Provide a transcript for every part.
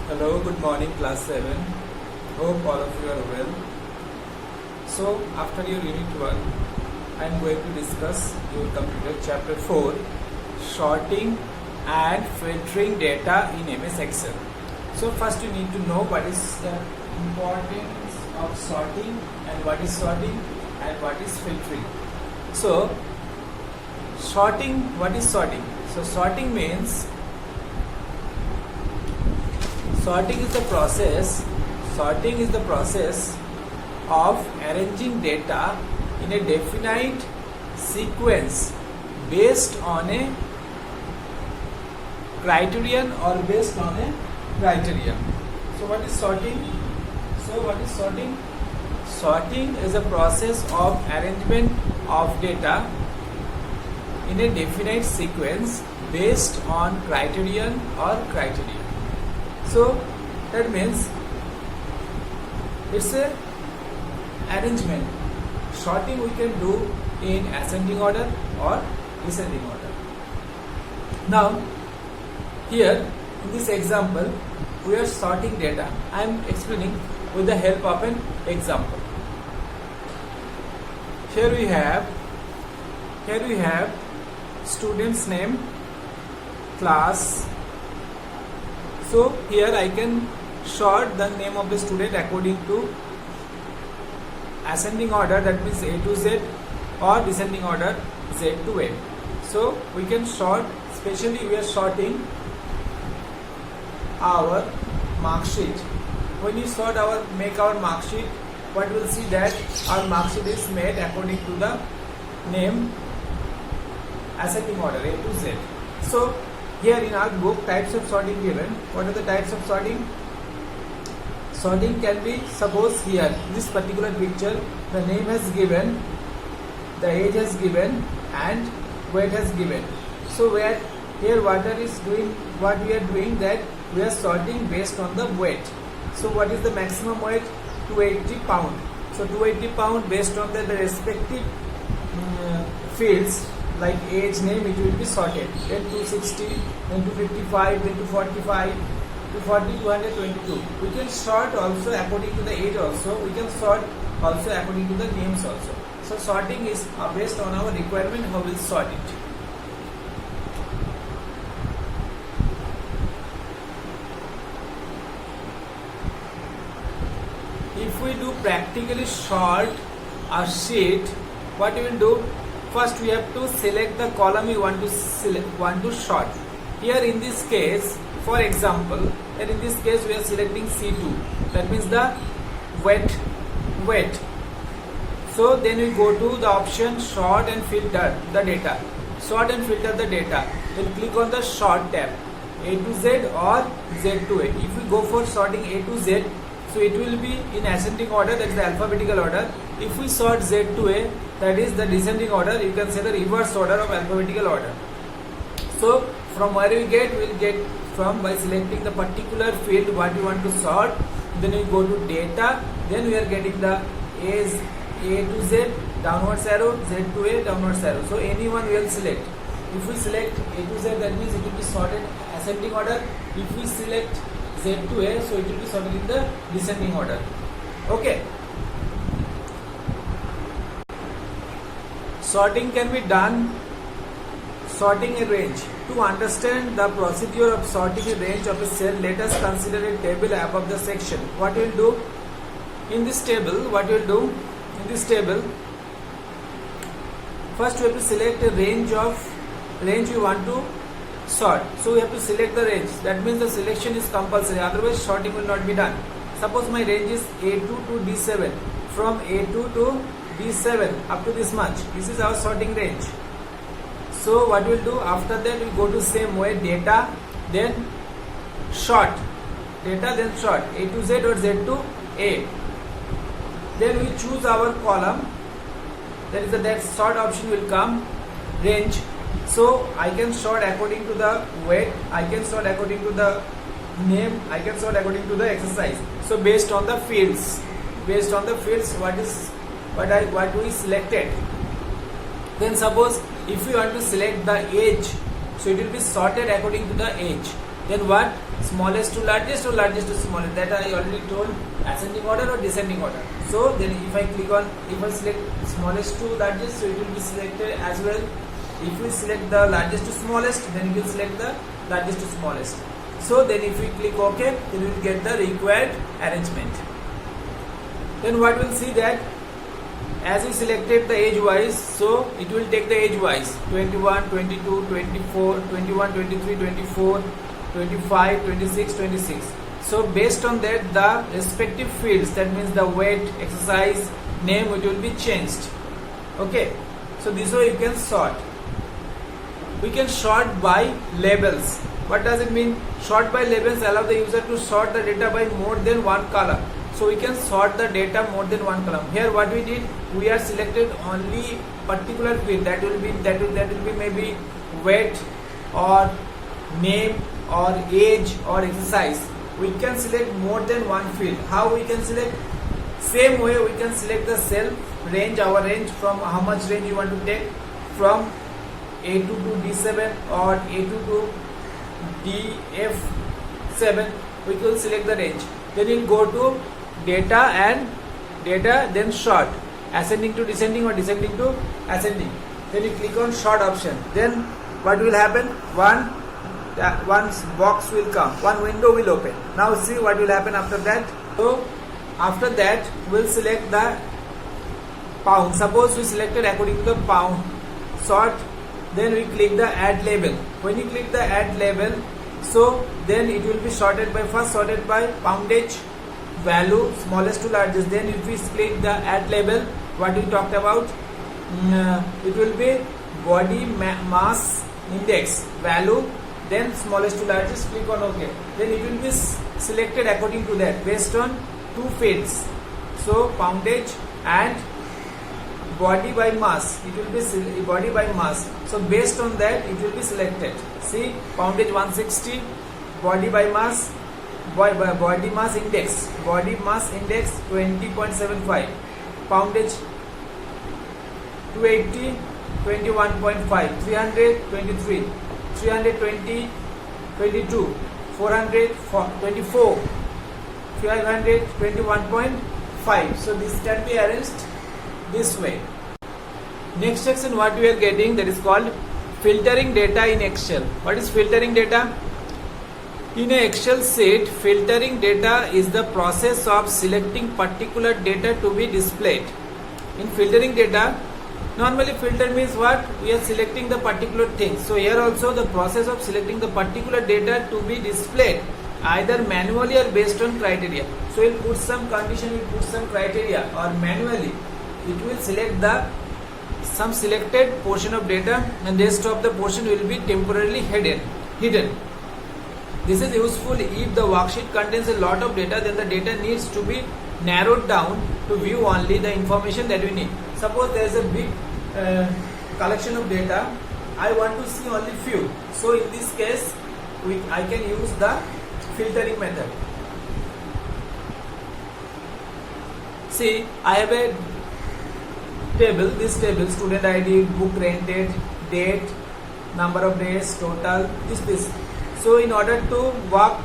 Hello, good morning, class 7. Hope all of you are well. So, after your unit 1, I am going to discuss your computer chapter 4, sorting and filtering data in MS Excel. So, first you need to know what is the importance of sorting and what is sorting and what is filtering. So, sorting, what is sorting? So, sorting means sorting is the process of arranging data in a definite sequence based on a criterion or based on a criteria. So what is sorting? Sorting is a process of arrangement of data in a definite sequence based on criterion or criteria. So that means it's a arrangement. Sorting we can do in ascending order or descending order. Now here in this example we are sorting data. I am explaining with the help of an example. Here we have student's name, class. So here I can sort the name of the student according to ascending order, that means A to Z, or descending order Z to A. So we can sort, especially we are sorting our mark sheet. When you make our mark sheet, what will see that our mark sheet is made according to the name ascending order A to Z. So here in our book, types of sorting given. What are the types of sorting? Sorting can be, suppose here in this particular picture, the name has given, the age has given, and weight has given. So where here what we are doing that we are sorting based on the weight. So what is the maximum weight? 280 pound. So 280 pound based on the respective fields. Like age, name, it will be sorted. Then 260, then 255, then 245, 240, 222. We can sort also according to the age also. We can sort also according to the names also. So sorting is based on our requirement how we'll sort it. If we do practically sort a sheet, what we will do? First we have to select the column we want to sort. Here in this case, for example, here in this case we are selecting C2. That means the weight. So then we go to the option sort and filter the data. Sort and filter the data. Then click on the sort tab. A to Z or Z to A. If we go for sorting A to Z, so it will be in ascending order, that is the alphabetical order. If we sort Z to A, that is the descending order, you can say the reverse order of alphabetical order. So from where we will get from by selecting the particular field what we want to sort. Then we go to data, then we are getting the A to Z, downwards arrow, Z to A, downwards arrow. So anyone we will select. If we select A to Z, that means it will be sorted ascending order. If we select Z to A, so it will be sorted in the descending order. Okay. Sorting can be done, sorting a range. To understand the procedure of sorting a range of a cell, let us consider a table above the section. What we will do in this table? First we have to select a range we want to sort. So we have to select the range. That means the selection is compulsory. Otherwise sorting will not be done. Suppose my range is A2 to D7. From A2 to D7 up to this much. This is our sorting range. So what we'll do after that, we go to same way, data, then sort. Data, then sort. A to Z or Z to A. Then we choose our column. That sort option will come. Range. So I can sort according to the weight. I can sort according to the name. I can sort according to the exercise. So based on the fields, what we selected. Then suppose if we want to select the age, so it will be sorted according to the age. Then what? Smallest to largest or largest to smallest. That I already told, ascending order or descending order. So then if I select smallest to largest, so it will be selected as well. If we select the largest to smallest, then it will select the largest to smallest. So then if we click OK, then we will get the required arrangement. Then what we'll see that as we selected the age wise, so it will take the age wise 21, 22, 24, 21, 23, 24, 25, 26, 26. So based on that, the respective fields, that means the weight, exercise, name, it will be changed. Okay, so this way you can sort. We can sort by labels. What does it mean? Sort by labels allow the user to sort the data by more than one column. So we can sort the data more than one column. Here what we did, we are selected only particular field, that will be maybe weight or name or age or exercise. We can select more than one field. How we can select? Same way we can select the cell range, our range, from how much range you want to take, from A2 to D7 or A2 to DF7. We will select the range. Then we'll go to data and data, then sort, ascending to descending or descending to ascending. Then you click on sort option. Then what will happen? One box will come, one window will open. Now see what will happen after that. So after that we'll select the pound. Suppose we selected according to the pound sort. Then we click the add label. When you click the add label, so then it will be sorted by poundage, value, smallest to largest. Then if we click the add label, what we talked about, it will be body mass index value, then smallest to largest. Click on OK. Then it will be selected according to that, based on two fields, so poundage and body by mass. It will be body by mass. So based on that it will be selected. See, poundage 160, body by mass, body mass index 20.75, poundage 280, 21.5, 323, 320, 22, 424, 521.5. So this can be arranged this way. Next section what we are getting, that is called filtering data in Excel. What is filtering data? In a Excel sheet, filtering data is the process of selecting particular data to be displayed. In filtering data, normally filter means what? We are selecting the particular thing. So here also the process of selecting the particular data to be displayed, either manually or based on criteria. So we'll put some condition, we'll put some criteria, or manually it will select some selected portion of data, and rest of the portion will be temporarily hidden. This is useful if the worksheet contains a lot of data, then the data needs to be narrowed down to view only the information that we need. Suppose there is a big collection of data, I want to see only few. So in this case I can use the filtering method. See, I have a table, this table, student ID, book rented, date, number of days, total, this. So in order to work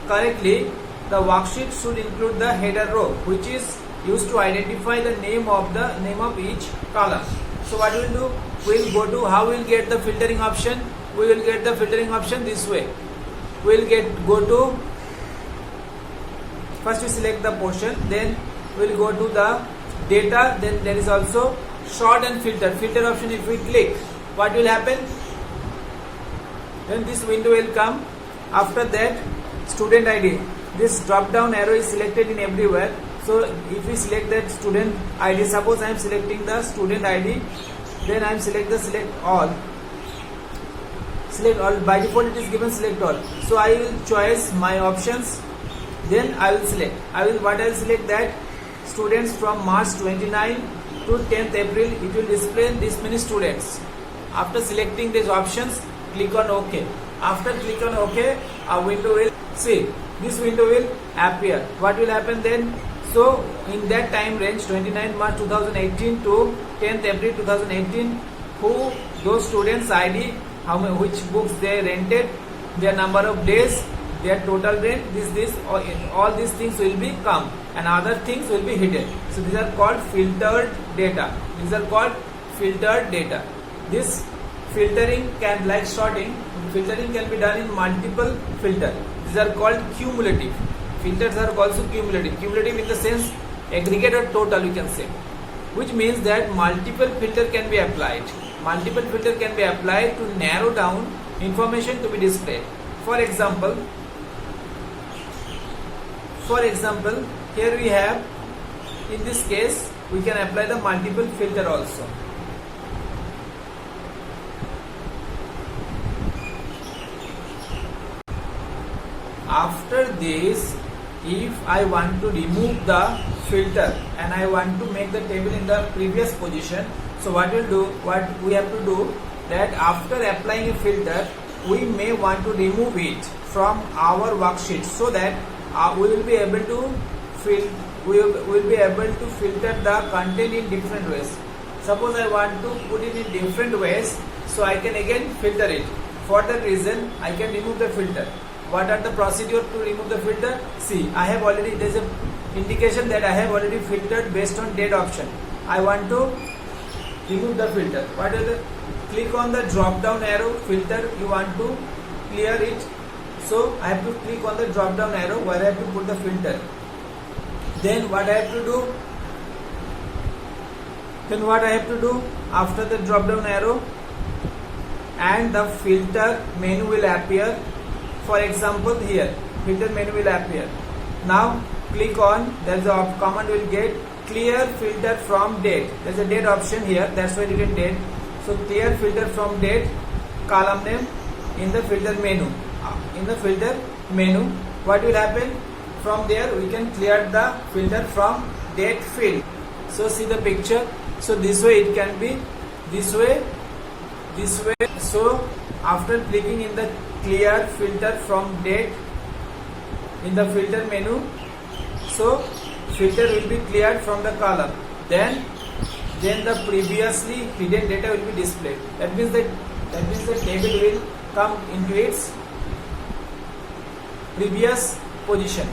correctly, the worksheet should include the header row, which is used to identify the name of each column. So what we will do, we will go to how we will get the filtering option. We will get the filtering option this way. We will go to, first we select the portion, then we will go to the data, then there is also sort and filter option. If we click, what will happen? Then this window will come. After that, student ID, this drop down arrow is selected in everywhere. So if we select that student ID, suppose I am selecting the student ID, then I am select all. Select all. By default it is given select all. So I will choose my options. Then I will select. I will select that students from March 29 to 10th April. It will display this many students. After selecting these options, click on OK. After click on OK, a window will see. This window will appear. What will happen then? So in that time range, 29 March 2018 to 10th April 2018, those students ID, which books they rented, their number of days, their total rent, all these things will be come and other things will be hidden. So these are called filtered data. These are called filtered data. This filtering can, like sorting, filtering can be done in multiple filter. These are called cumulative. Filters are also cumulative. Cumulative in the sense aggregate or total, you can say, which means that multiple filter can be applied. Multiple filter can be applied to narrow down information to be displayed. For example, here we have, in this case, we can apply the multiple filter also. After this, if I want to remove the filter and I want to make the table in the previous position, so what we have to do, that after applying a filter, we may want to remove it from our worksheet, so that we will be able to filter the content in different ways. Suppose I want to put it in different ways, so I can again filter it. For that reason, I can remove the filter. What are the procedure to remove the filter? See, I have already, there is a indication that I have already filtered based on date option. I want to remove the filter. What is the? Click on the drop down arrow, filter, you want to clear it. So I have to click on the drop down arrow where I have to put the filter. Then what I have to do? After the drop down arrow, and the filter menu will appear. For example, here filter menu will appear. Now click on, there is a command will get clear filter from date. There is a date option here, that's why written date. So clear filter from date, column name in the filter menu. What will happen? From there we can clear the filter from date field. So see the picture. So this way it can be, this way. So after clicking in the clear filter from date in the filter menu, so filter will be cleared from the column. Then the previously hidden data will be displayed. That means the table will come into its previous position.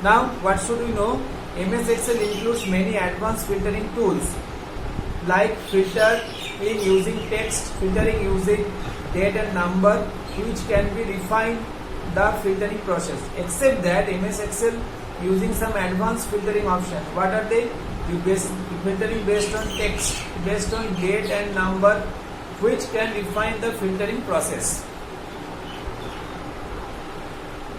Now what should we know? MS Excel includes many advanced filtering tools, like filtering using text, filtering using date and number, which can be refined the filtering process. Except that MS Excel using some advanced filtering option. What are they? Filtering based on text, based on date and number, which can refine the filtering process.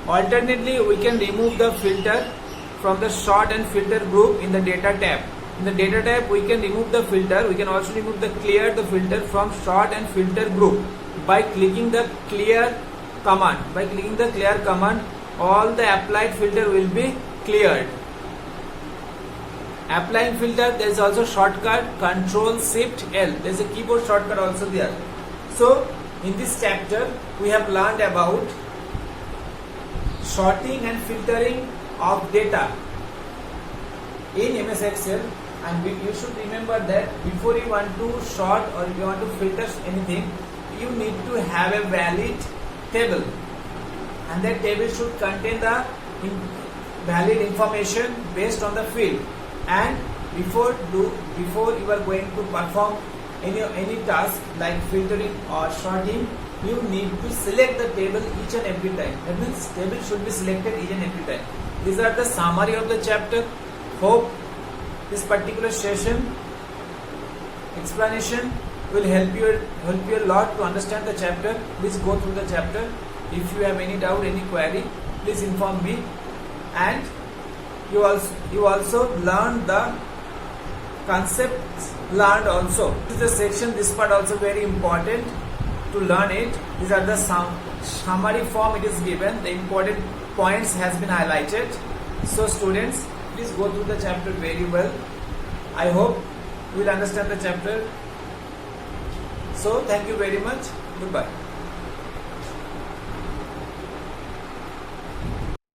Alternately, we can remove the filter from the sort and filter group in the data tab. In the data tab, we can remove the filter. We can also remove the clear the filter from sort and filter group by clicking the clear command. By clicking the clear command, all the applied filter will be cleared. Applying filter, there is also shortcut Ctrl+Shift+L. There is a keyboard shortcut also there. So in this chapter, we have learned about sorting and filtering of data in MS Excel. And you should remember that before you want to sort or you want to filter anything, you need to have a valid table, and that table should contain the valid information based on the field. And before you are going to perform any task like filtering or sorting, you need to select the table each and every time. That means table should be selected each and every time. These are the summary of the chapter. Hope this particular session explanation will help you a lot to understand the chapter. Please go through the chapter. If you have any doubt, any query, please inform me. And you also learn the concepts learned also. This is the section, this part also very important to learn it. These are the summary form it is given. The important points has been highlighted. So students, please go through the chapter very well. I hope you will understand the chapter. So thank you very much. Goodbye.